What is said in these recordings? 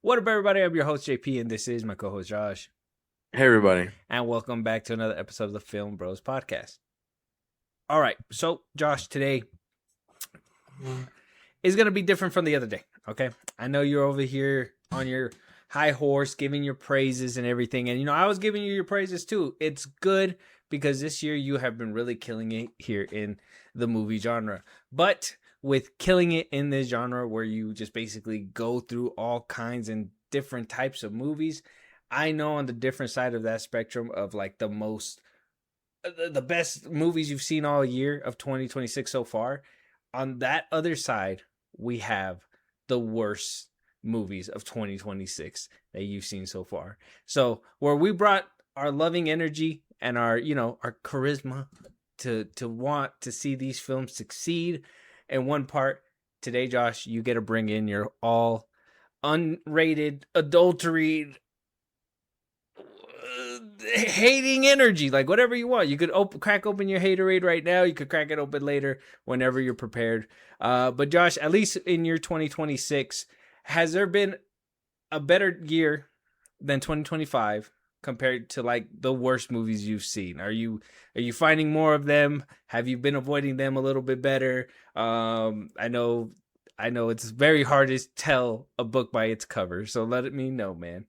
What up, everybody? I'm your host, JP, and this is my co host, Josh. Hey everybody. And welcome back to another episode of the Film Bros podcast. All right. So, Josh, today is going to be different from the other day. Okay. I know you're over here on your high horse giving your praises and everything. And, I was giving you your praises too. It's good because this year you have been really killing it here in the movie genre. But with killing it in this genre where you just basically go through all kinds and different types of movies, I know on the different side of that spectrum of like the best movies you've seen all year of 2026 so far. On that other side, we have the worst movies of 2026 that you've seen so far. So, where we brought our loving energy and our charisma to want to see these films succeed in one part, today, Josh, you get to bring in your all unrated, adulterated, hating energy, like whatever you want. You could crack open your haterade right now. You could crack it open later whenever you're prepared. But Josh, at least in your 2026, has there been a better year than 2025 compared to like the worst movies you've seen? Are you finding more of them? Have you been avoiding them a little bit better? I know it's very hard to tell a book by its cover, so let me know, man.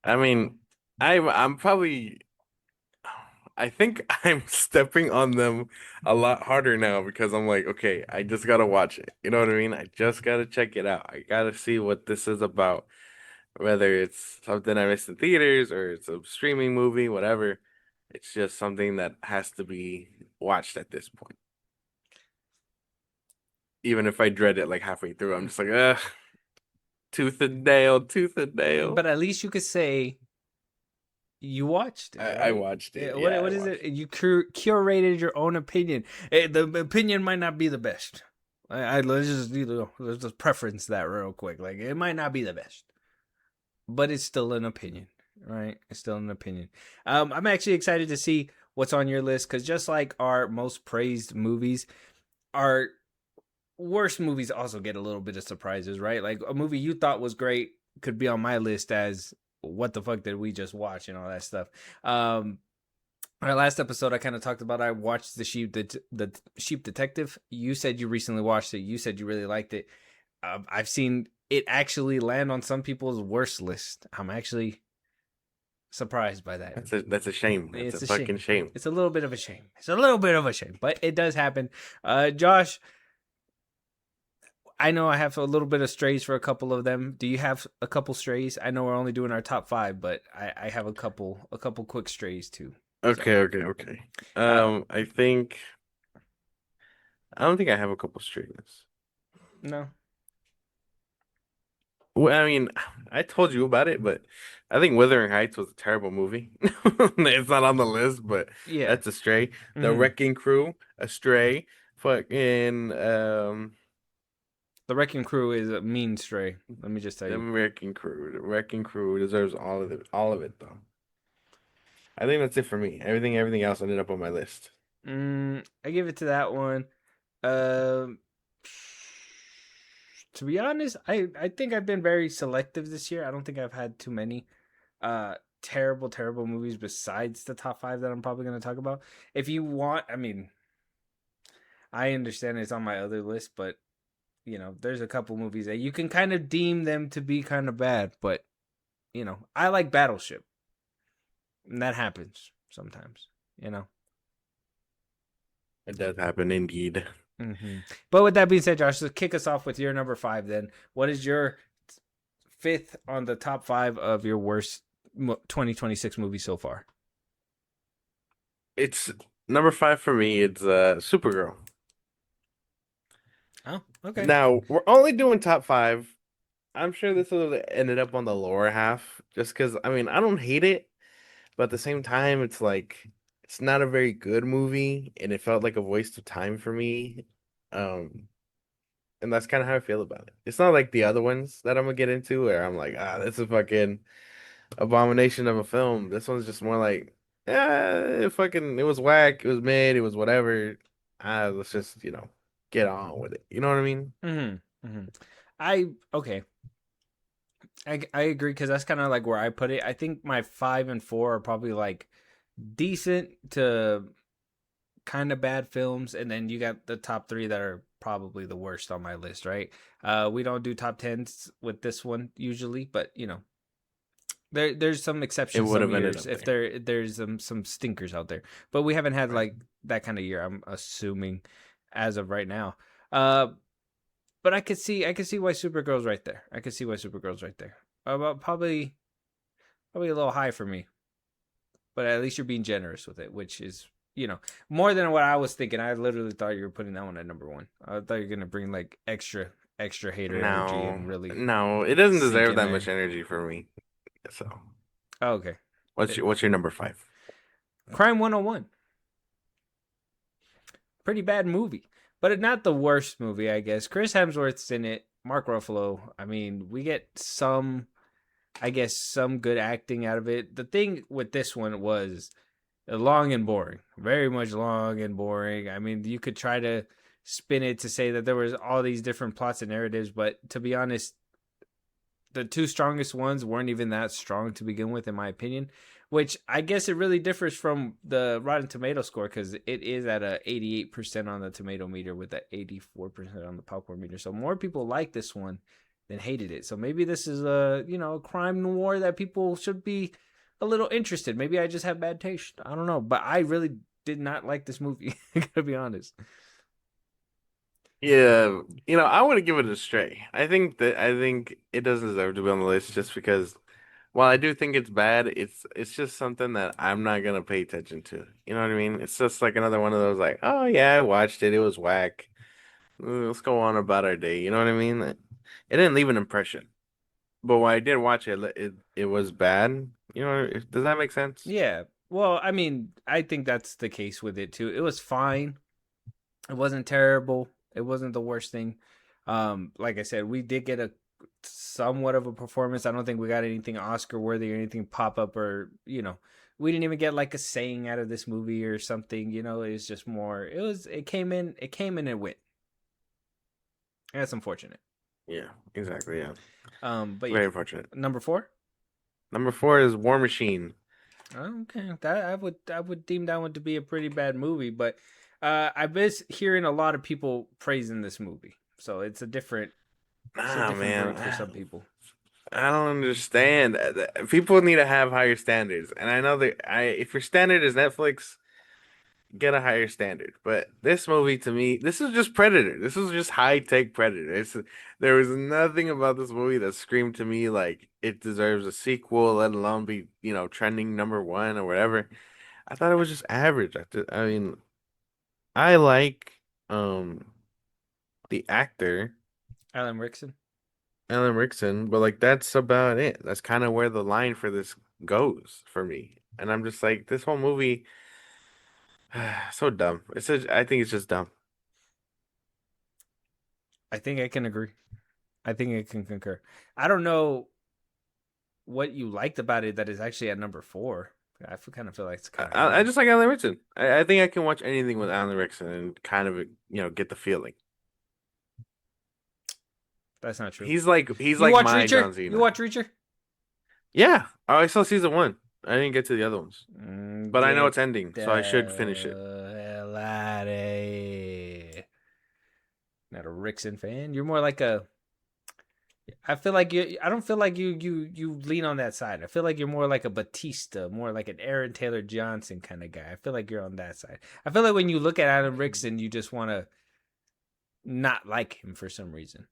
I mean, I'm probably I think I'm stepping on them a lot harder now because I'm like, okay, I just gotta watch it. You know what I mean? I just gotta check it out. I gotta see what this is about. Whether it's something I missed in theaters or it's a streaming movie, whatever. It's just something that has to be watched at this point. Even if I dread it like halfway through, I'm just like, ugh, tooth and nail, tooth and nail. But at least you could say you watched it, I right? watched it. What Yeah, I what is it? watched it. You curated your own opinion. The opinion might not be the best. Let's just preference that real quick. Like it might not be the best, but it's still an opinion, right? It's still an opinion. I'm actually excited to see what's on your list because just like our most praised movies, our worst movies also get a little bit of surprises, right? Like a movie you thought was great could be on my list as what the fuck did we just watch and all that stuff. Um, our last episode, I kind of talked about I watched the Sheep Detective. You said you recently watched it. You said you really liked it. I've seen it actually land on some people's worst list. I'm actually surprised by that. That's a shame. That's a It's a fucking shame. shame. It's a little bit of a shame. It's a little bit of a shame, but it does happen. Josh, I know I have a little bit of strays for a couple of them. Do you have a couple strays? I know we're only doing our top five, but I have a couple quick strays too. So, Okay. uh, I think I don't think I have a couple streams. no, Well, I mean, I told you about it, but I think Wuthering Heights was a terrible movie. It's not on the list, but yeah. that's a stray. The Hmm. Wrecking Crew, a stray. Fucking The Wrecking Crew is a mean stray. Let me just tell the you. Wrecking Crew. The Wrecking Crew deserves all of it though. I think that's it for me. Everything else ended up on my list. I give it to that one. Um, to be honest, I think I've been very selective this year. I don't think I've had too many terrible movies besides the top five that I'm probably going to talk about. If you want, I mean, I understand it's on my other list, but there's a couple movies that you can kind of deem them to be kind of bad, but I like Battleship, and that happens sometimes, you know. It does happen indeed. But with that being said, Josh, let's kick us off with your number five. Then, what is your fifth on the top five of your worst 2026 movies so far? It's number five for me. It's Supergirl. Oh, okay. Now we're only doing top five. I'm sure this would have ended up on the lower half, just because I mean I don't hate it, but at the same time it's like it's not a very good movie, and it felt like a waste of time for me. Um, and that's kind of how I feel about it. It's not like the other ones that I'm gonna get into where I'm like, ah, this is a fucking abomination of a film. This one's just more like, it was whack, it was mid, it was whatever. Let's just get on with it. You know what I mean? Mm-hmm. Mm-hmm. I okay. I agree because that's kind of like where I put it. I think my 5 and 4 are probably like decent to kind of bad films, and then you got the top three that are probably the worst on my list, right? We don't do top tens with this one usually, but there's some It exceptions would some have ended years up if there. there's some stinkers out there, but we haven't had Right. like that kind of year. I'm assuming as of right now. Uh, but I could see why Supergirl's right there. I could see why Supergirl's right there. About probably a little high for me, but at least you're being generous with it, which is more than what I was thinking. I literally thought you were putting that one at number one. I thought you were gonna bring like extra hater energy No, and really no, it doesn't sink deserve in that much there. energy for me. So, Oh, okay. what's your number five? Crime 101. Pretty bad movie, but not the worst movie, I guess. Chris Hemsworth's in it. Mark Ruffalo. I mean, we get I guess, some good acting out of it. The thing with this one was long and boring, very much long and boring. I mean, you could try to spin it to say that there was all these different plots and narratives, but to be honest, the two strongest ones weren't even that strong to begin with, in my opinion. Which I guess it really differs from the Rotten Tomato score because it is at a 88% on the tomato meter with a 84% on the popcorn meter. So more people like this one than hated it. So maybe this is a crime noir that people should be a little interested. Maybe I just have bad taste. I don't know, but I really did not like this movie. I gotta be honest. Yeah, I want to give it a stray. I think it does deserve to be on the list just because while I do think it's bad, it's just something that I'm not gonna pay attention to. You know what I mean? It's just like another one of those like, oh yeah, I watched it. It was whack. Let's go on about our day. You know what I mean? It didn't leave an impression. But when I did watch it, it was bad. Does that make sense? Yeah. Well, I mean, I think that's the case with it too. It was fine. It wasn't terrible. It wasn't the worst thing. Like I said, we did get a somewhat of a performance. I don't think we got anything Oscar worthy or anything pop up or we didn't even get like a saying out of this movie or something. It was just more. It came in and went. That's unfortunate. Yeah, exactly. Yeah, But yeah, very unfortunate. number four. Number four is War Machine. Okay, that I would deem that one to be a pretty bad movie, but I've been hearing a lot of people praising this movie, so it's a Nah, different man, break for some people. I don't understand. People need to have higher standards, and I know that if your standard is Netflix, get a higher standard. But this movie, to me, this is just Predator. This is just high tech Predator. There was nothing about this movie that screamed to me like it deserves a sequel, let alone be, trending number one or whatever. I thought it was just average. I mean, I like the actor, Alan Rickson. Alan Rickson, but like that's about it. That's kind of where the line for this goes for me. And I'm just like, this whole movie, so dumb. I think it's just dumb. I think I can agree. I think I can concur. I don't know what you liked about it that is actually at number four. Kind of feel like it's kind of I high. just like Alan Rickson. I think I can watch anything with Alan Rickson and kind of, get the feeling. That's not true. He's You like watch my Reacher? John You Cena. watch Reacher? Yeah. Oh, I saw season one. I didn't get to the other ones. But I know Get it's ending, so I should finish it. the hell out of here. Not a Rickson fan. You're more like a. I feel like you. I don't feel like you lean on that side. I feel like you're more like a Batista, more like an Aaron Taylor Johnson kind of guy. I feel like you're on that side. I feel like when you look at Adam Rickson, you just want to not like him for some reason.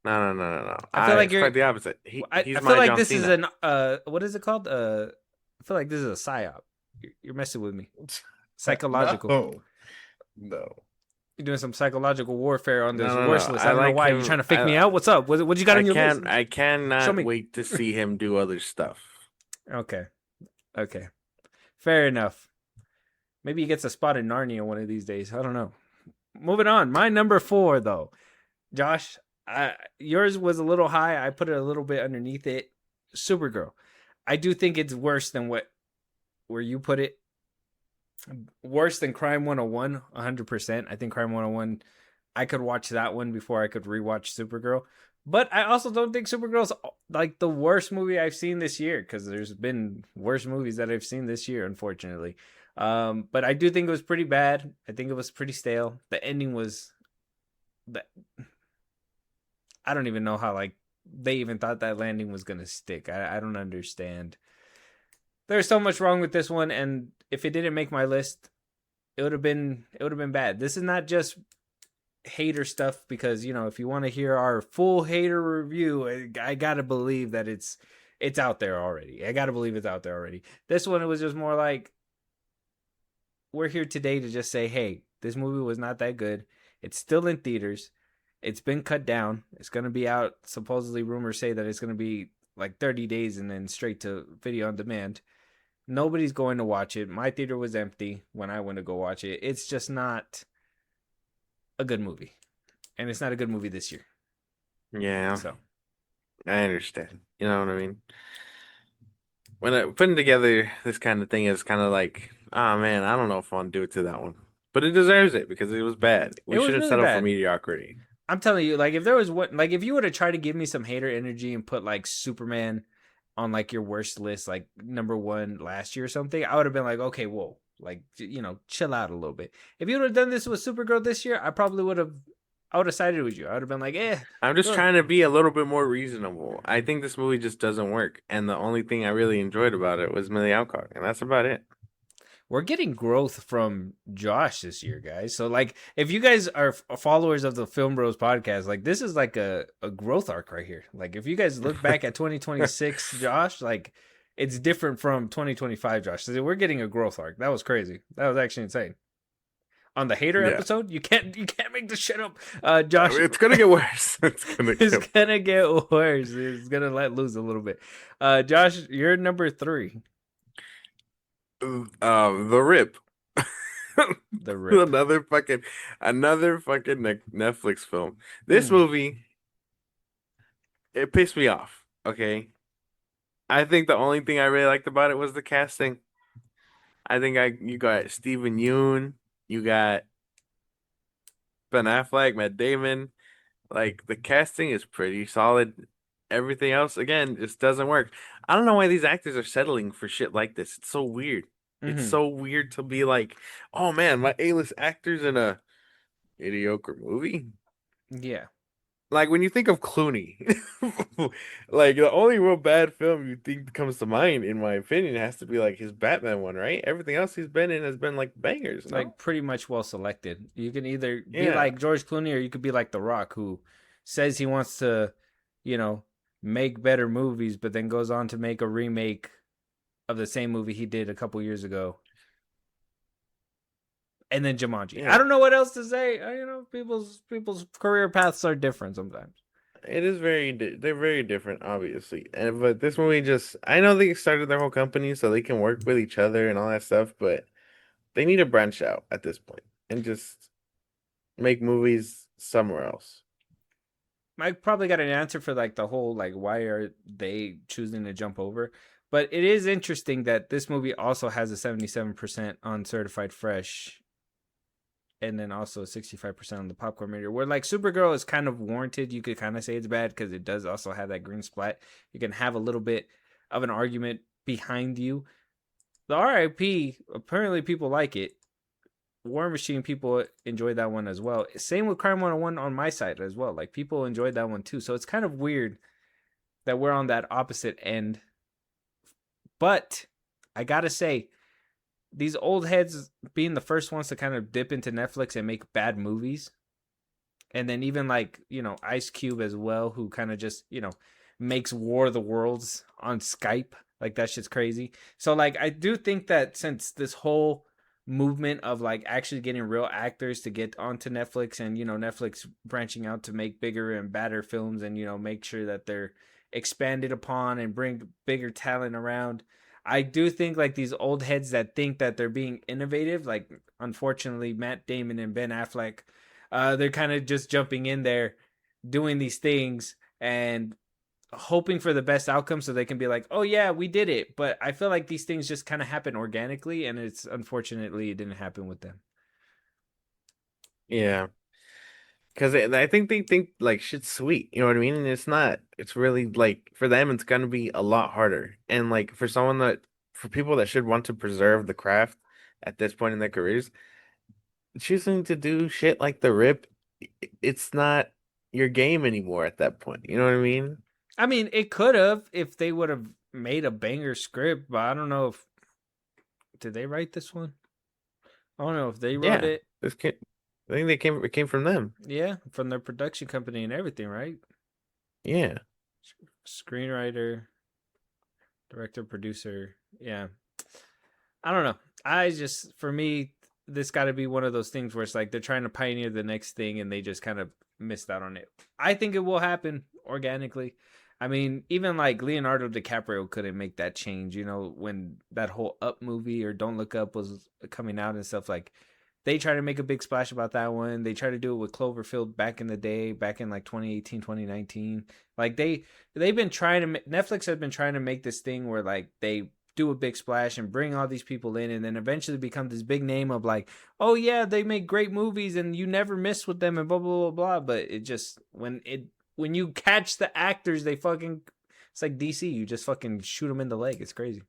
No, no, no, no, no. I feel like It's you're. quite the opposite. I He's feel my like John this is Cena. an what is it called? I feel like this is a psyop. You're messing with me. Psychological. No, no, You're doing some psychological warfare on this no, no, worst no. list. I I don't know like why. You him. trying to fake me out? What's up? What you got on your list? I Show cannot me. wait to see him do other stuff. Okay. Okay. Fair enough. Maybe he gets a spot in Narnia one of these days. I don't know. Moving on. My number four, though. Josh, yours was a little high. I put it a little bit underneath it. Supergirl. I do think it's worse than where you put it. Worse than Crime 101, 100%. I think Crime 101, I could watch that one before I could rewatch Supergirl. But I also don't think Supergirl's like the worst movie I've seen this year, because there's been worse movies that I've seen this year, unfortunately. But I do think it was pretty bad. I think it was pretty stale. The ending was, I don't even know how like they even thought that landing was gonna stick. I don't understand. There's so much wrong with this one, and if it didn't make my list, it would have been bad. This is not just hater stuff, because if you want to hear our full hater review, I gotta believe that it's out there already. I gotta believe it's out there already. This one, it was just more like, we're here today to just say, hey, this movie was not that good. It's still in theaters. It's been cut down. It's gonna be out. Supposedly, rumors say that it's gonna be like 30 days and then straight to video on demand. Nobody's going to watch it. My theater was empty when I went to go watch it. It's just not a good movie, and it's not a good movie this year. Yeah, So I understand. You know what I mean? When putting together this kind of thing is kind of like, oh man, I don't know if I want to do it to that one, but it deserves it because it was bad. it We was should have really settled for bad. mediocrity. I'm telling you, like if there was what, like if you would have tried to give me some hater energy and put like Superman on like your worst list, like number one last year or something, I would have been like, okay, whoa, like chill out a little bit. If you would have done this with Supergirl this year, I probably would have. I would have sided with you. I would have been like, I'm just look, trying to be a little bit more reasonable. I think this movie just doesn't work, and the only thing I really enjoyed about it was Millie Alcock, and that's about it. we're getting growth from Josh this year, guys. So like, if you guys are followers of the Film Bros podcast, like this is like a growth arc right here. Like if you guys look back at 2026 Josh, like it's different from 2025 Josh. So we're getting a growth arc. That was crazy. That was actually insane. On the hater Yeah, episode, you can't make this shit up. Josh it's gonna get worse. It's gonna is get gonna get worse. It's gonna let loose a little bit. Josh, you're number three. The Rip. The Rip. Another fucking Netflix film. This Mm, movie, it pissed me off. Okay, I think the only thing I really liked about it was the casting. I think I you got Steven Yeun, you got Ben Affleck, Matt Damon. Like the casting is pretty solid. Everything else, again, just doesn't work. I don't know why these actors are settling for shit like this. It's so weird. It's hmm so weird to be like, oh man, my A-list actor's in a mediocre movie. Yeah. Like when you think of Clooney, like the only real bad film you think comes to mind, in my opinion, has to be like his Batman one, right? Everything else he's been in has been like bangers, no? Like pretty much well selected. You can either be Yeah. like George Clooney, or you could be like The Rock, who says he wants to, you know, make better movies, but then goes on to make a remake of the same movie he did a couple years ago, and then Jumanji. I Yeah. don't know what else to say. People's career paths are different sometimes. It is they're very different, obviously. And but this movie just I know they started their whole company so they can work with each other and all that stuff, but they need to branch out at this point and just make movies somewhere else. I probably got an answer for like the whole like why are they choosing to jump over. But it is interesting that this movie also has a 77% on certified fresh, and then also 65% on the popcorn meter. Where like Supergirl is kind of warranted. You could kind of say it's bad because it does also have that green splat. You can have a little bit of an argument behind you. The RIP, apparently people like it. War Machine, people enjoyed that one as well. Same with Crime 101 on my side as well. Like people enjoyed that one too. So it's kind of weird that we're on that opposite end. But I gotta say, these old heads being the first ones to kind of dip into Netflix and make bad movies, and then even like Ice Cube as well, who kind of just makes War of the Worlds on Skype. Like that shit's crazy. So like I do think that since this whole movement of like actually getting real actors to get onto Netflix, and Netflix branching out to make bigger and badder films, and make sure that they're expanded upon and bring bigger talent around. I do think like these old heads that think that they're being innovative, like unfortunately Matt Damon and Ben Affleck, they're kind of just jumping in there, doing these things and hoping for the best outcome so they can be like, oh yeah, we did it. But I feel like these things just kind of happen organically, and it didn't happen with them. Yeah. Because I think they think like shit's sweet, you know what I mean? And it's not. It's really like for them, it's gonna be a lot harder. And like for people that should want to preserve the craft at this point in their careers, choosing to do shit like the rip, it's not your game anymore at that point. You know what I mean? I mean, it could have if they would have made a banger script, but I don't know if did they write this one? I don't know if they wrote Yeah, it. this came. I think it came from them. Yeah, from their production company and everything, right? Yeah. Screenwriter, director, producer. Yeah. I don't know. I just for me, this got to be one of those things where it's like they're trying to pioneer the next thing and they just kind of missed out on it. I think it will happen organically. I mean, even like Leonardo DiCaprio couldn't make that change, when that whole Up movie or Don't Look Up was coming out and stuff like they try to make a big splash about that one. They try to do it with Cloverfield back in the day, back in like 2018, 2019. Like they've been trying to Netflix has been trying to make this thing where like they do a big splash and bring all these people in and then eventually become this big name of like, oh yeah, they make great movies and you never miss with them and blah blah blah blah. But it just when you catch the actors, they fucking it's like DC. You just fucking shoot them in the leg. It's crazy.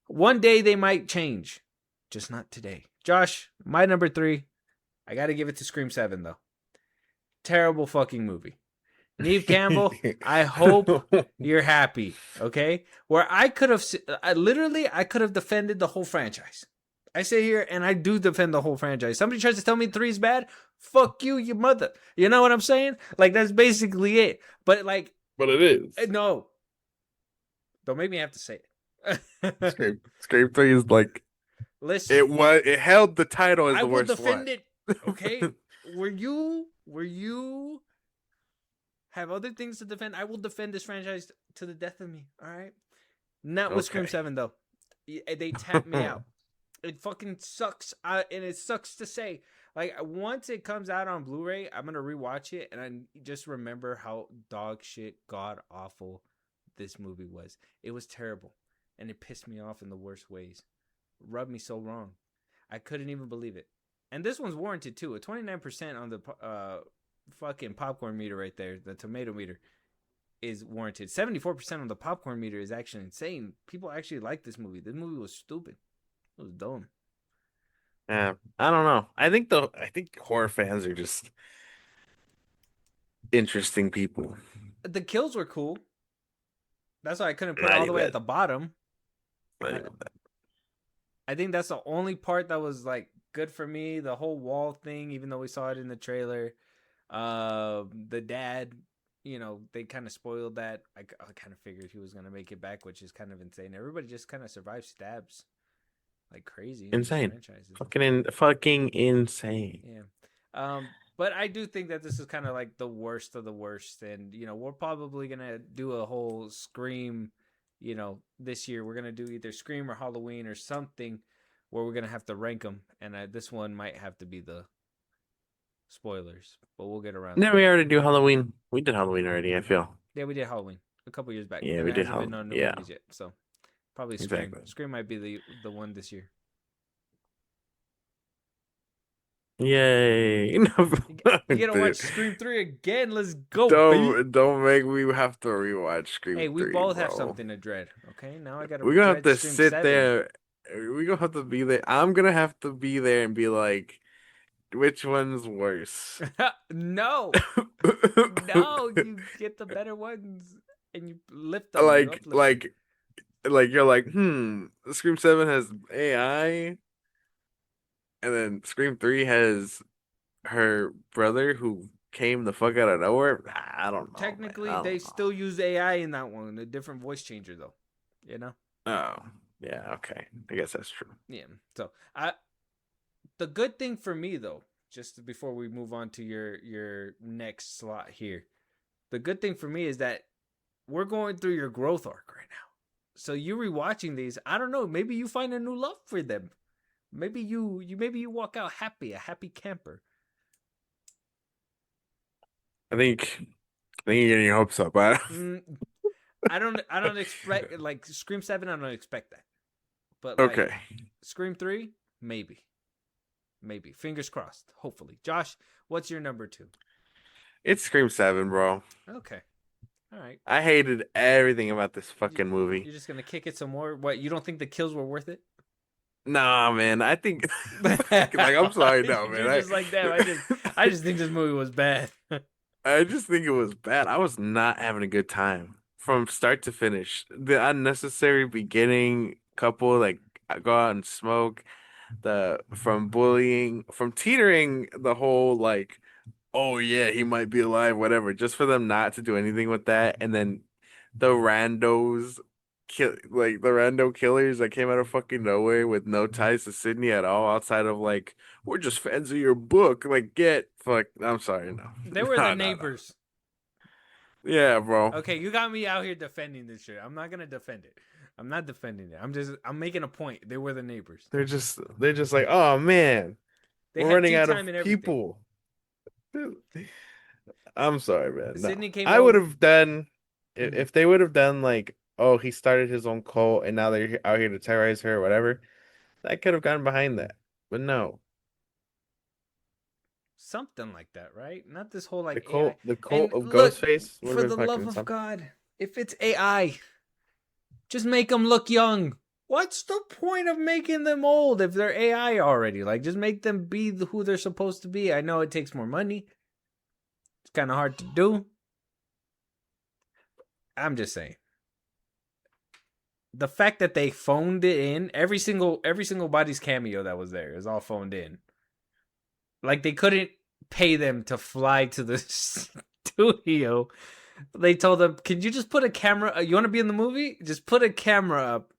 One day they might change, just not today. Josh, my number 3, I got to give it to Scream 7 though. Terrible fucking movie. Neve Campbell, I hope you're happy, okay? Where I could have, I could have defended the whole franchise. I sit here and I do defend the whole franchise. Somebody tries to tell me 3 is bad, fuck you, your mother. You know what I'm saying? Like, that's basically it. But, like, But it is. no. Don't make me have to say it. Scream 3 is like Listen, it held the title as I the will worst defend one. it, okay? Were you have other things to defend? I will defend this franchise to the death of me, all right? Not with Scream Okay. 7, though. They tapped me out. It fucking sucks, and it sucks to say. Like, once it comes out on Blu-ray, I'm going to rewatch it, and I just remember how dog shit, god-awful this movie was. It was terrible, and it pissed me off in the worst ways. Rubbed me so wrong. I couldn't even believe it. And this one's warranted, too. A 29% on the fucking popcorn meter right there, the tomato meter, is warranted. 74% on the popcorn meter is actually insane. People actually like this movie. This movie was stupid. It was dumb. Yeah, I don't know. I think horror fans are just interesting people. The kills were cool. That's why I couldn't put it Not all the way at even. the bottom. Not I, even that. I think that's the only part that was like good for me. The whole wall thing, even though we saw it in the trailer. The dad, they kind of spoiled that. I kind of figured he was gonna make it back, which is kind of insane. Everybody just kind of survives stabs like crazy in these Insane. franchises. Fucking insane. Yeah. But I do think that this is kind of like the worst of the worst, and we're probably gonna do a whole Scream. This year we're gonna do either Scream or Halloween or something, where we're gonna have to rank them, and this one might have to be the spoilers, but we'll get around to Didn't that. we already do Halloween? We did Halloween already, I feel. Yeah, we did Halloween a couple years back, Yeah, and we it did hasn't been Halloween. on new Yeah, movies yet, so probably Scream. exactly. Scream might be the one this year. Yay. You gotta watch Dude, Scream 3 again. Let's go, baby. don't make me have to rewatch Hey, Scream we 3, both have bro. something to dread. Okay, now I gotta We're gonna have dread to Scream sit 7. there. We're gonna have to be there. I'm gonna have to be there and be like, which one's worse? No, no, you get the better ones and you lift them. You Like, uplift them. like, like you're like, Scream 7 has AI, and then Scream 3 has her brother who came the fuck out of nowhere. I don't know, man. Technically, I they don't know. still use AI in that one, a different voice changer though. You know? Oh, yeah, okay. I guess that's true. Yeah. So the good thing for me though, just before we move on to your next slot here, the good thing for me is that we're going through your growth arc right now. So you rewatching these, I don't know, maybe you find a new love for them. Maybe you walk out happy, a happy camper. I think you're getting your hopes up. Mm, I don't expect like Scream 7, I don't expect that. But Okay. like Scream 3, maybe. Maybe. Fingers crossed. Hopefully. Josh, what's your number 2? It's Scream 7, bro. Okay. All right. I hated everything about this You, fucking movie. you're just gonna kick it some more? What? You don't think the kills were worth it? Nah, man. I think like I'm sorry, no, man. You're just like, damn. I just think this movie was bad. I just think it was bad. I was not having a good time from start to finish. The unnecessary beginning couple like go out and smoke, the from bullying, from teetering the whole like, oh yeah, he might be alive, whatever, just for them not to do anything with that, and then the randos like the rando killers that came out of fucking nowhere with no ties to Sydney at all outside of like we're just fans of your book. Like get fuck I'm sorry, no. They were the No, no, no. neighbors. Yeah, bro. Okay, you got me out here defending this shit. I'm not gonna defend it. I'm not defending it. I'm making a point. They were the neighbors. They're just like, oh man, They we're had running tea out of time and everything. people. I'm sorry, man. No. Sydney came I would over. have done Mhm. if they would have done like, oh, he started his own cult and now they're out here to terrorize her or whatever. I could have gotten behind that. But no. Something like that, right? Not this whole The like AI. cult the And cult of look, Ghostface would for have the been love fucking of something. God, if it's AI, just make them look young. What's the point of making them old if they're AI already? Like, just make them be who they're supposed to be. I know it takes more money. It's kind of hard to do. I'm just saying. The fact that they phoned it in, every single body's cameo that was there is all phoned in. Like they couldn't pay them to fly to the studio. They told them, "Can you just put a camera? You want to be in the movie? Just put a camera up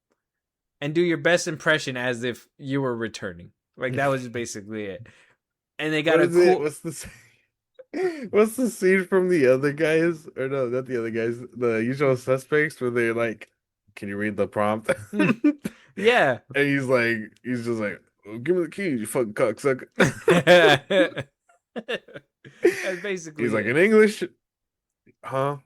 and do your best impression as if you were returning." Like that was basically it. And they got What a is it? cool. What's the what's the scene from the other guys? Or no, not the other guys, the usual suspects where they're like, can you read the prompt? Yeah. And he's just like, oh, give me the keys, you fucking cocksucker. That's He's basically like, it. in English? Huh?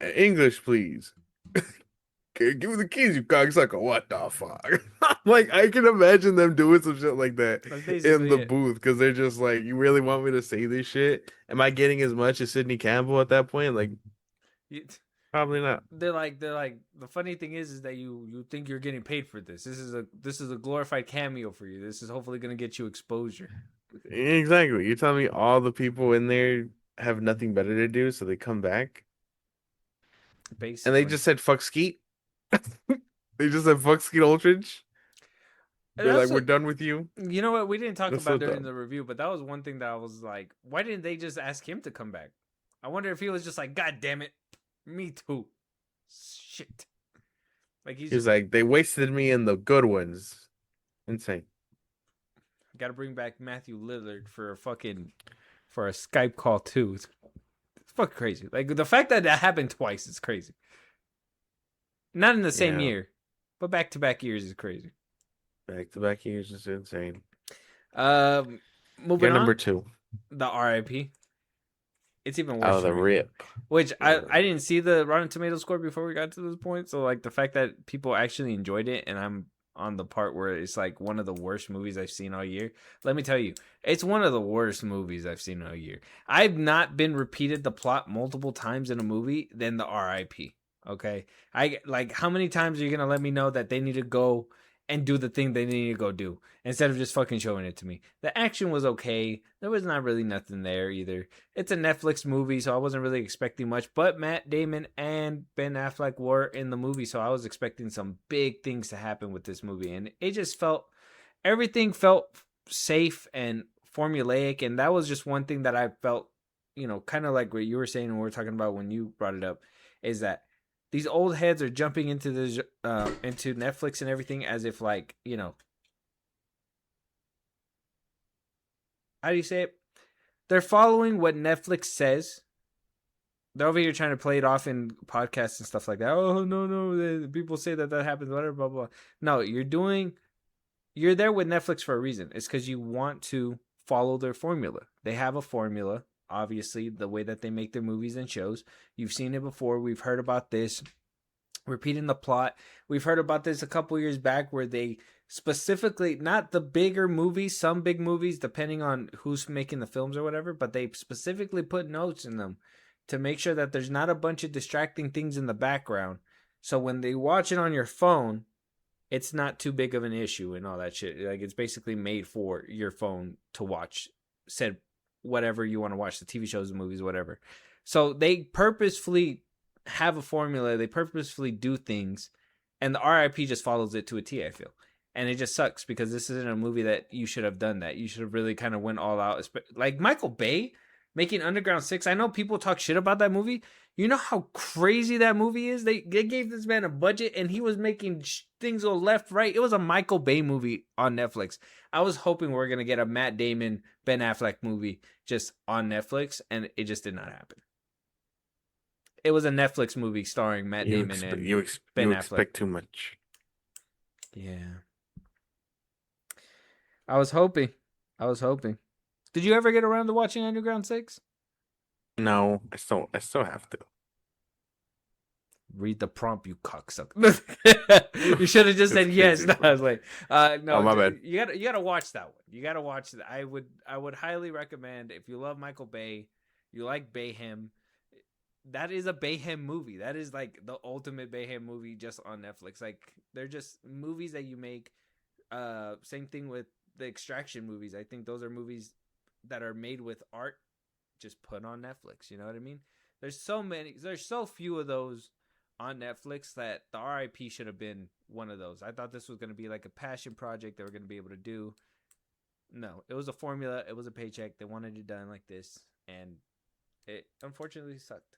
English, please. Okay, give me the keys, you cocksucker. What the fuck? Like, I can imagine them doing some shit like that That's in basically the it. booth because they're just like, you really want me to say this shit? Am I getting as much as Sidney Campbell at that point? Like, You- probably not. they're like the funny thing is that you think you're getting paid for this. This is a glorified cameo for you. This is hopefully gonna get you exposure. Exactly. You're telling me all the people in there have nothing better to do, so they come back? And they Basically. just said, fuck Skeet? They just said, fuck Skeet Ultridge? And They're like, that's we're a, done with you? you know what we didn't talk That's about so during dumb. the review, but that was one thing that I was like, why didn't they just ask him to come back? I wonder if he was just like, God damn it, me too. Shit. Like he's He's just like, they wasted me in the good ones. Insane. got to bring back Matthew Lillard for a Skype call too. It's fucking crazy. Like the fact that happened twice is crazy. Not in the same Yeah. year, but back to back years is crazy. Back to back years is insane. Um, You're moving number on, two. the RIP. It's even worse Oh, for the me. rip. Which Yeah. I didn't see the Rotten Tomatoes score before we got to this point. So like the fact that people actually enjoyed it, and I'm on the part where it's like one of the worst movies I've seen all year. Let me tell you, it's one of the worst movies I've seen all year. I've not been repeated the plot multiple times in a movie than the RIP. Okay, I like how many times are you gonna let me know that they need to go and do the thing they need to go do instead of just fucking showing it to me? The action was okay. There was not really nothing there either. It's a Netflix movie, so I wasn't really expecting much. But Matt Damon and Ben Affleck were in the movie, so I was expecting some big things to happen with this movie. And it just everything felt safe and formulaic. And that was just one thing that I felt, kind of like what you were saying when we were talking about when you brought it up, is that these old heads are jumping into into Netflix and everything as if like, how do you say it? They're following what Netflix says. They're over here trying to play it off in podcasts and stuff like that. Oh no, people say that happens, whatever, blah blah. No, you're there with Netflix for a reason. It's because you want to follow their formula. They have a formula, obviously, the way that they make their movies and shows. You've seen it before. We've heard about this. Repeating the plot. We've heard about this a couple years back where they specifically not the bigger movies, some big movies, depending on who's making the films or whatever, but they specifically put notes in them to make sure that there's not a bunch of distracting things in the background. So when they watch it on your phone, it's not too big of an issue and all that shit. Like it's basically made for your phone to watch said whatever you want to watch, the TV shows, the movies, whatever. So they purposefully have a formula. They purposefully do things, and the RIP just follows it to a T. I feel, and it just sucks because this isn't a movie that you should have done that. You should have really kind of went all out. Like Michael Bay making Underground Six. I know people talk shit about that movie. You know how crazy that movie is? They gave this man a budget and he was making things go left, right. It was a Michael Bay movie on Netflix. I was hoping we were going to get a Matt Damon, Ben Affleck movie just on Netflix, and it just did not happen. It was a Netflix movie starring Matt Damon and Ben Affleck. Expect too much. Yeah. I was hoping. Did you ever get around to watching Underground 6? No, I still have to. Read the prompt, you cocksucker. You should have just said yes. No, I was like, no. Oh, my bad. You gotta watch that one. You gotta watch that. I would highly recommend if you love Michael Bay, you like Bayhem. That is a Bayhem movie. That is like the ultimate Bayhem movie just on Netflix. Like they're just movies that you make. Same thing with the Extraction movies. I think those are movies that are made with art, just put on Netflix. You know what I mean? There's so few of those on Netflix that the RIP should have been one of those. I thought this was going to be like a passion project they were going to be able to do. No, it was a formula. It was a paycheck. They wanted it done like this, and it unfortunately sucked.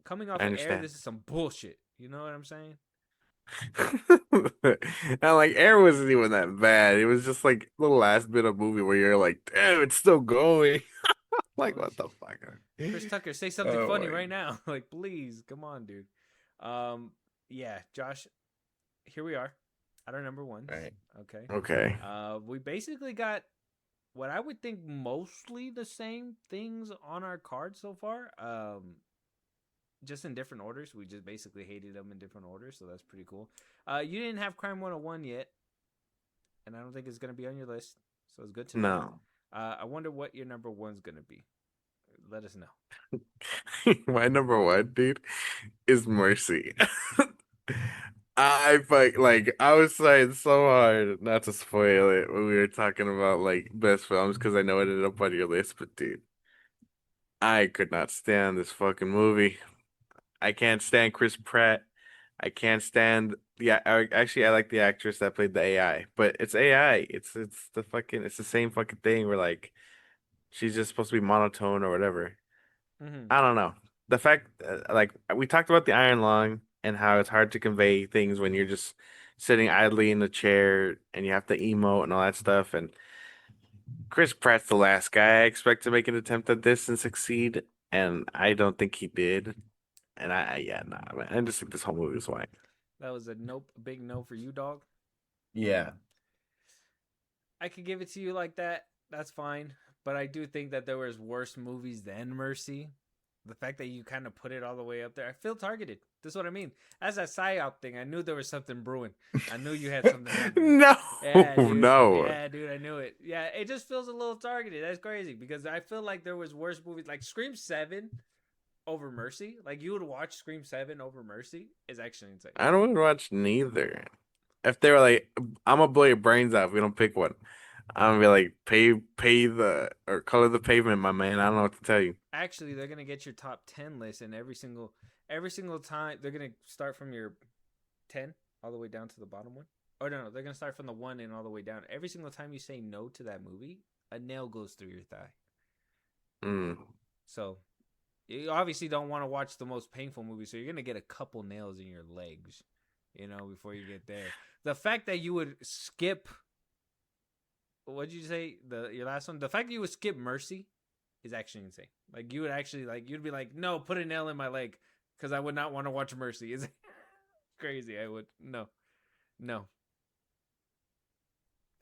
Coming off of Air, this is some bullshit. You know what I'm saying? And like Air wasn't even that bad. It was just like the last bit of movie where you're like, damn, it's still going. Like, what the fuck? Chris Tucker, say something funny right now. Like, please, come on, dude. Yeah, Josh, here we are at our number one. Right. Okay. We basically got what I would think mostly the same things on our card so far. Just in different orders. We just basically hated them in different orders, so that's pretty cool. You didn't have Crime 101 yet, and I don't think it's going to be on your list, so it's good to know. No. I wonder what your number one's going to be. Let us know. My number one, dude, is Mercy. I was trying so hard not to spoil it when we were talking about like best films because I know it ended up on your list, but dude, I could not stand this fucking movie. I can't stand Chris Pratt. I can't stand actually I like the actress that played the AI, but it's AI. It's the same fucking thing where like she's just supposed to be monotone or whatever. Mm-hmm. I don't know. The fact like we talked about the Iron Lung and how it's hard to convey things when you're just sitting idly in the chair and you have to emote and all that stuff, and Chris Pratt's the last guy I expect to make an attempt at this and succeed, and I don't think he did. And nah, man. I just think this whole movie was whack. That was a nope, a big no for you, dog. Yeah. I could give it to you like that. That's fine. But I do think that there was worse movies than Mercy. The fact that you kind of put it all the way up there, I feel targeted. This is what I mean. As a psyop thing, I knew there was something brewing. I knew you had something happening. No, yeah, dude. no. Yeah, dude, I knew it. Yeah, it just feels a little targeted. That's crazy because I feel like there was worse movies. Like Scream 7 over Mercy. Like you would watch Scream 7 over Mercy is actually insane. I don't watch neither. If they were like, I'm gonna blow your brains out if we don't pick one. I'm gonna be like, pay the or color the pavement, my man. I don't know what to tell you. Actually, they're gonna get your top 10 list, and every single time they're gonna start from your 10 all the way down to the bottom one. Oh no, they're gonna start from the 1 and all the way down. Every single time you say no to that movie, a nail goes through your thigh. So you obviously don't want to watch the most painful movie, so you're gonna get a couple nails in your legs, before you get there. The fact that you would skip, what did you say? Your last one. The fact that you would skip Mercy is actually insane. Like you would actually you'd be like, no, put a nail in my leg because I would not want to watch Mercy. Is crazy. I would no.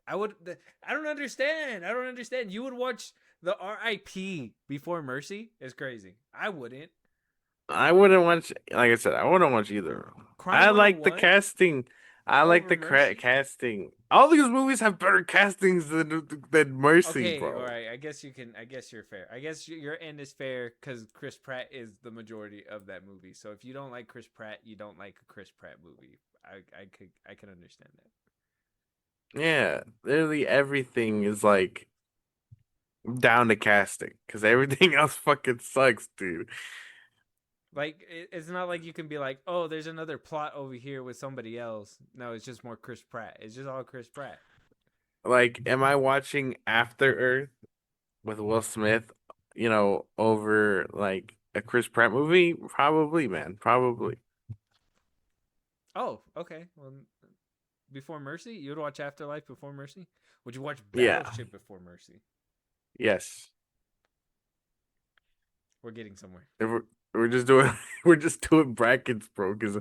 I don't understand. You would watch the RIP before Mercy is crazy. I wouldn't. I wouldn't watch. Like I said, I wouldn't watch either. I like the casting. I like over the Mercy. casting. All these movies have better castings than Mercy, Okay, all bro. right. I guess you can. I guess you're fair. I guess your end is fair because Chris Pratt is the majority of that movie. So if you don't like Chris Pratt, you don't like a Chris Pratt movie. I can understand that. Yeah, literally everything is like down to casting because everything else fucking sucks, dude. Like it's not like you can be like, oh, there's another plot over here with somebody else. No, it's just more Chris Pratt. It's just all Chris Pratt. Like, am I watching After Earth with Will Smith, over like a Chris Pratt movie? Probably, man. Probably. Oh, okay. Well, before Mercy, you would watch Afterlife before Mercy. Would you watch Yeah. Battleship before Mercy? Yes. We're getting somewhere. If we're just doing we're just doing brackets, bro. Because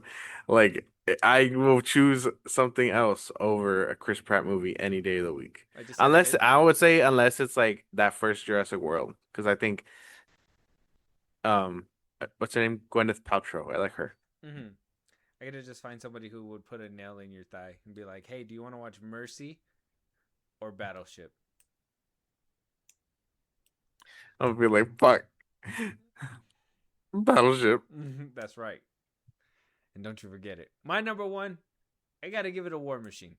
like I will choose something else over a Chris Pratt movie any day of the week. I just said Unless fifth. I would say unless it's like that first Jurassic World, because I think um what's her name? Gwyneth Paltrow. I like her. Mm-hmm. I gotta just find somebody who would put a nail in your thigh and be like, "Hey, do you want to watch Mercy or Battleship?" I'll be like, fuck, Battleship. That's right. And don't you forget it. My number one, I gotta give it a War Machine.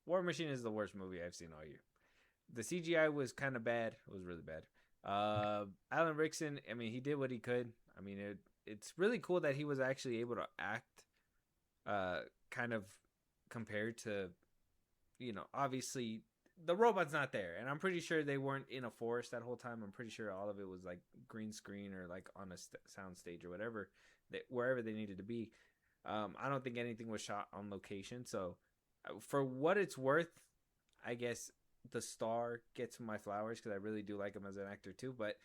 War Machine is the worst movie I've seen all year. The CGI was kind of bad. It was really bad. Alan Rickson, I mean, he did what he could. I mean, it's really cool that he was actually able to act, kind of compared to, obviously the robot's not there, and I'm pretty sure they weren't in a forest that whole time. I'm pretty sure all of it was like green screen or like on a sound stage or whatever, wherever they needed to be. I don't think anything was shot on location. So, for what it's worth, I guess the star gets my flowers because I really do like him as an actor too. But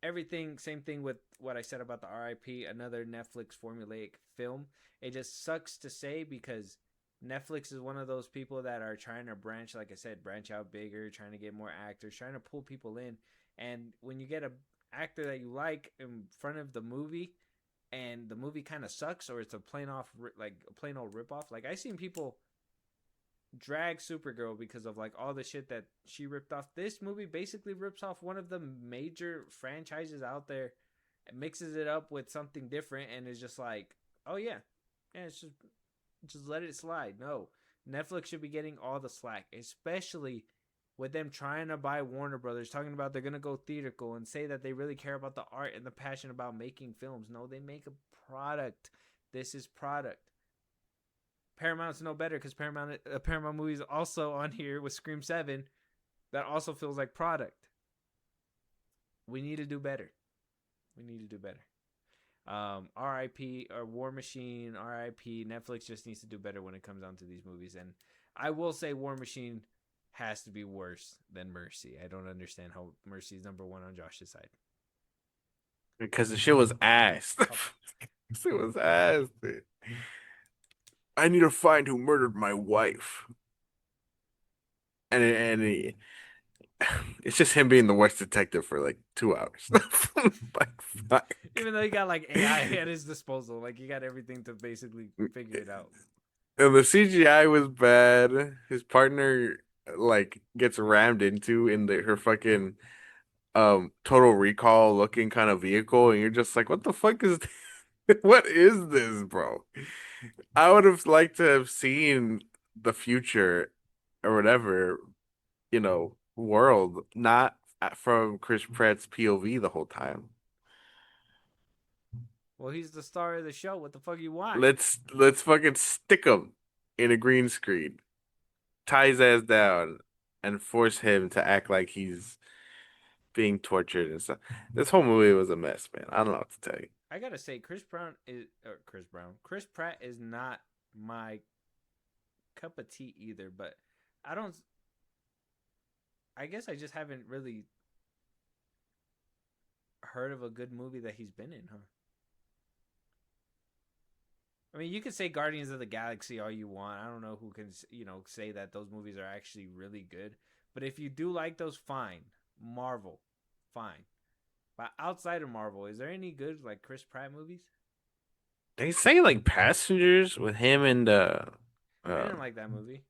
everything, same thing with what I said about the RIP, another Netflix formulaic film. It just sucks to say because Netflix is one of those people that are trying to branch, like I said, branch out bigger, trying to get more actors, trying to pull people in. And when you get a actor that you like in front of the movie, and the movie kind of sucks, or it's a plain off like a plain old rip off. Like I seen people drag Supergirl because of like all the shit that she ripped off. This movie basically rips off one of the major franchises out there and mixes it up with something different and is just like, oh yeah, it's just let it slide. No, Netflix should be getting all the slack, especially with them trying to buy Warner Brothers, talking about they're gonna go theatrical and say that they really care about the art and the passion about making films. No, they make a product. This is product. Paramount's no better because Paramount movies also on here with Scream 7 that also feels like product. We need to do better. We need to do better. RIP or War Machine, RIP. Netflix just needs to do better when it comes down to these movies. And I will say War Machine has to be worse than Mercy. I don't understand how Mercy is number one on Josh's side. Because the shit was ass. It was ass, dude. I need to find who murdered my wife. And it's just him being the worst detective for like 2 hours. Like, fuck. Even though he got like AI at his disposal, like he got everything to basically figure it out. And the CGI was bad. His partner like gets rammed into in her fucking Total Recall looking kind of vehicle, and you're just like, what the fuck is what is this, bro? I would have liked to have seen the future or whatever, world, not from Chris Pratt's POV the whole time. Well, he's the star of the show. What the fuck you want? Let's fucking stick him in a green screen, tie his ass down, and force him to act like he's being tortured and stuff. This whole movie was a mess, man. I don't know what to tell you. I gotta say, Chris Pratt is not my cup of tea either. But I don't. I guess I just haven't really heard of a good movie that he's been in, huh? I mean, you could say Guardians of the Galaxy all you want. I don't know who can, say that those movies are actually really good. But if you do like those, fine. Marvel, fine. But outside of Marvel, is there any good like Chris Pratt movies? They say like Passengers with him and I Uh, didn't like that movie.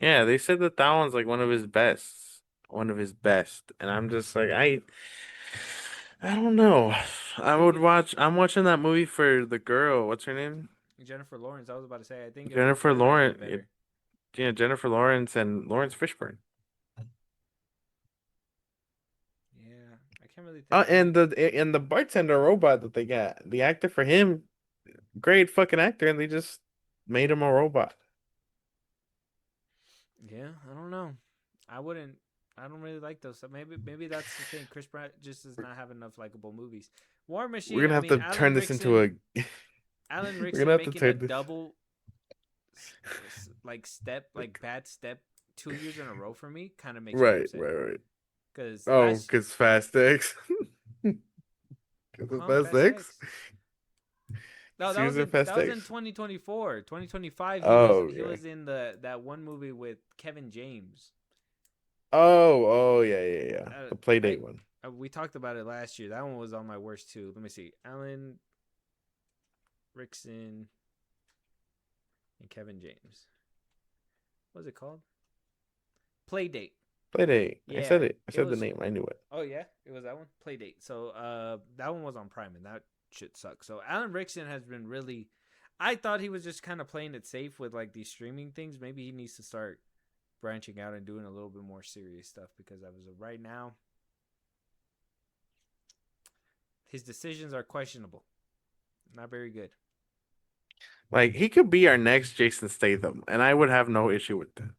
yeah, they said that that one's like one of his best, and I'm just like I don't know. I think it I'm watching that movie for the girl. What's her name? Jennifer Lawrence. I was about to say. I think it would Jennifer her have been Lawrence. better. Yeah, Jennifer Lawrence and Lawrence Fishburne. Yeah, I can't really think. I mean, And the bartender robot that they got, the actor for him, great fucking actor, and they just made him a robot. yeah, I don't know. I wouldn't. I don't really like those. So maybe that's the thing. Chris Pratt just does not have enough likable movies. War We're Machine. gonna I have mean, to turn this into a. Alan We're gonna Rickson have to making a turn this. double, like bad step, 2 years in a row for me kind of makes me Right, upset. right, right. Cause Oh, last, because Fast X. Because Fast Fast X. X. No, Series of Fast that was in X. 2024. 2025 Oh, he okay. was in that one movie with Kevin James. Oh, yeah, yeah, yeah. The I Playdate one. we talked about it last year. That one was on my worst too. Let me see. Alan Rickson and Kevin James. What's it called? Playdate. Playdate. I Yeah, said it. I it said the was. name. I knew it. Oh yeah, it was that one. Playdate. So that one was on Prime, and that shit sucks. So Alan Rickson has been really. I thought he was just kind of playing it safe with like these streaming things. Maybe he needs to start branching out and doing a little bit more serious stuff because as of right now, his decisions are questionable. Not very good. Like he could be our next Jason Statham, and I would have no issue with that.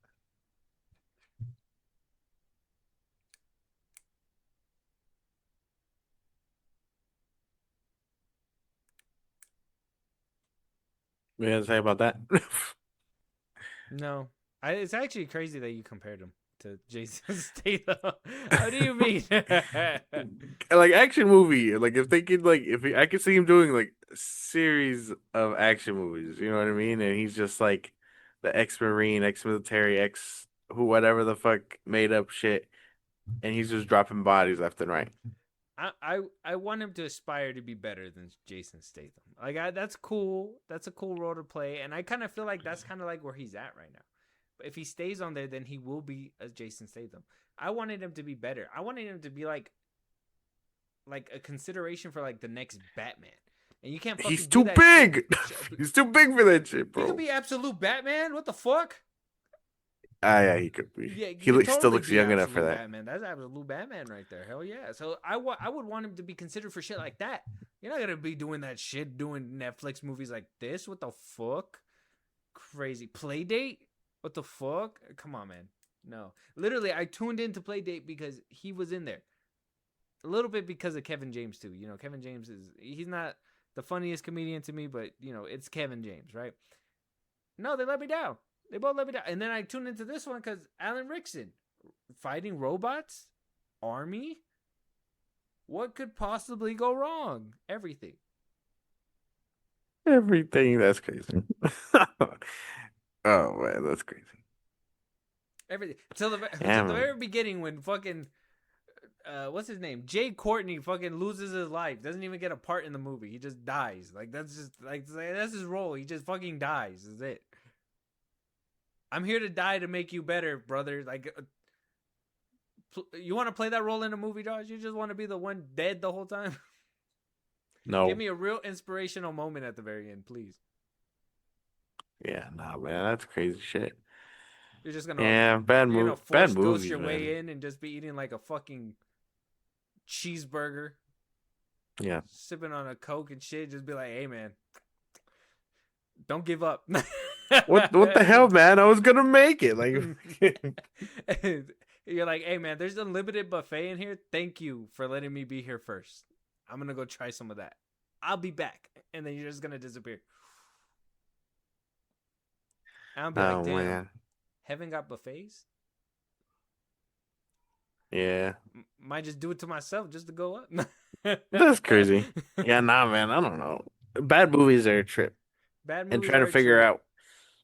What you have to say about that? No, it's actually crazy that you compared him to Jason Statham. How do you mean? Like action movie. Like if they could I could see him doing like a series of action movies, you know what I mean? And he's just like the ex-Marine, ex-military, ex who whatever the fuck made up shit and he's just dropping bodies left and right. I want him to aspire to be better than Jason Statham. That's cool. That's a cool role to play, and I kind of feel like that's kind of like where he's at right now. But if he stays on there, then he will be as Jason Statham. I wanted him to be better. I wanted him to be like a consideration for like the next Batman. And you can't He's fucking do too that shit. big. He's too big for that shit, He could bro. be absolute Batman. What the fuck? Ah, yeah, he could be. Yeah, He you could still totally looks be young enough for absolute that. Batman. That's absolute Batman right there. Hell yeah. So I would want him to be considered for shit like that. You're not gonna be doing that shit, doing Netflix movies like this. What the fuck? Crazy Playdate. What the fuck? Come on, man. No, literally, I tuned in to Playdate because he was in there. A little bit because of Kevin James too. You know, Kevin James he's not the funniest comedian to me, but you know, it's Kevin James, right? No, they let me down. They both let me down. And then I tuned into this one because Alan Rickson fighting robots, army. What could possibly go wrong? Everything. Everything that's crazy. Oh man, that's crazy. Everything. Till the Yeah, till the man. very beginning when fucking what's his name? Jay Courtney fucking loses his life. Doesn't even get a part in the movie. He just dies. Like that's just like that's his role. He just fucking dies. Is it? I'm here to die to make you better, brother. Like you want to play that role in a movie, Josh? You just want to be the one dead the whole time? Give No. me a real inspirational moment at the very end, please. Yeah, nah, man, that's crazy shit. You're just gonna Yeah, bad force ghost movies, your way man. in and just be eating like a fucking cheeseburger, Yeah. sipping on a Coke and shit. Just be like, hey man, don't give up. What the hell, man? I was gonna make it. Like You're like, hey man, there's a limited buffet in here. Thank you for letting me be here first. I'm gonna go try some of that. I'll be back, and then you're just gonna disappear. And I'll be like, Oh damn, man. heaven got buffets. Yeah. Might just do it to myself just to go up. That's crazy. Yeah, nah, man. I don't know. Bad movies are a trip. Bad And movies are a trip.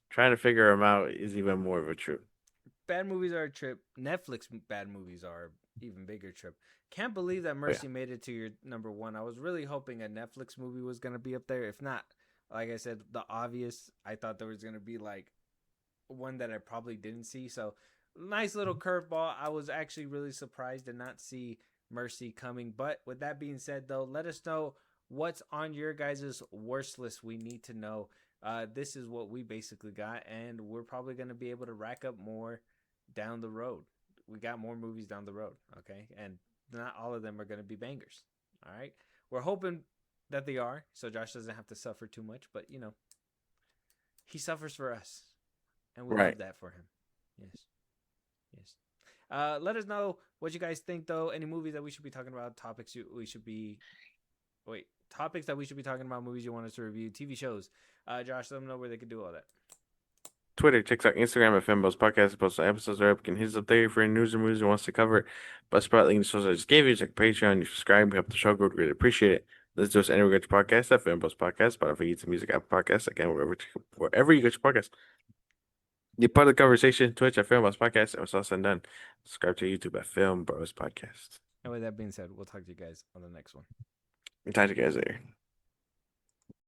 trying to figure them out is even more of a trip. Bad movies are a trip. Netflix bad movies are even bigger trip. Can't believe that Oh, yeah. Mercy made it to your number one. I was really hoping a Netflix movie was gonna be up there. If not, like I said, the obvious. I thought there was gonna be like one that I probably didn't see. So nice little curveball. I was actually really surprised to not see Mercy coming. But with that being said, though, let us know what's on your guys' worst list. We need to know. This is what we basically got, and we're probably going to be able to rack up more down the road. We got more movies down the road, okay? And not all of them are going to be bangers, all right? We're hoping that they are, so Josh doesn't have to suffer too much, but he suffers for us, and we Right. love that for him. Yes, yes. Let us know what you guys think, though. Any movies that we should be talking about, we should be topics that we should be talking about, movies you want us to review, TV shows. Josh, let them know where they could do all that. Twitter, TikTok, Instagram at FIlmbros Podcast. Post episodes are up. You can hit us up there for any news or movies you want us to cover. But spot link the shows I just gave you. Check Patreon. You subscribe. We help the show grow. Really appreciate it. Let's do us anywhere you get your podcast at FIlmbros Podcast. Spotify, YouTube Music, Apple Podcasts. Again, wherever you get your podcast. You're part of the conversation. Twitch at FIlmbros Podcast. And it's all said and done. Subscribe to YouTube at FIlmbros Podcast. And with that being said, we'll talk to you guys on the next one. Talk to you guys later.